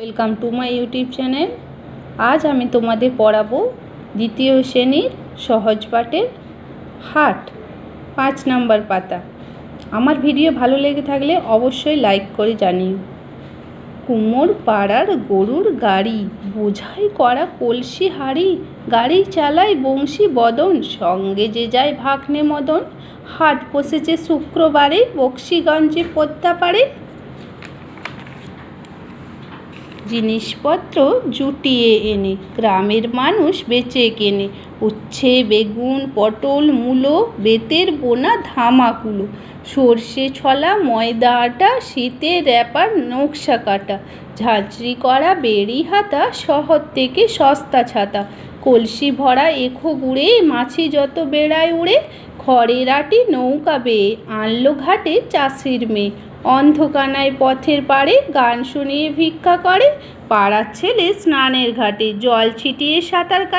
Welcome to my YouTube channel. আজ আমি তোমাদের পড়াবো দ্বিতীয় শ্রেণীর সহজ পাঠের হাট 5 নম্বর পাতা। আমার ভিডিও ভালো লেগে থাকলে অবশ্যই লাইক করে জানিও। কুমোর পাড়ার গরুর গাড়ি, বোঝাই করা কলসি হাড়ি, গাড়ি চালায় বংশী বদন, সঙ্গে যে যায় ভাগ্নে মদন। হাট বসেছে শুক্রবারে, বক্সিগঞ্জে পদ্মাপাড়ে। জিনিসপত্র জুটিয়ে এনে গ্রামের মানুষ বেচে কেনে, উচ্ছে বেগুন পটল মূলো, বেতের বোনা ধামাকুলো, সর্ষে ছলা ময়দা আটা, শীতের র্যাপার নকশা কাটা, ঝাঁঝরি করা বেড়ি হাতা, শহর থেকে সস্তা ছাতা, কলসি ভরা এখো গুড়ে, মাছি যত বেড়ায় উড়ে, খড়ের আটি নৌকা বেয়ে আনলো ঘাটে চাষির মেয়ে। অন্ধকানায় পথের পাড়ে গান শুনিয়ে ভিক্ষা করে, পাড়ার ছেলে স্নানের ঘাটে জল ছিটিয়ে সাঁতার কাটে।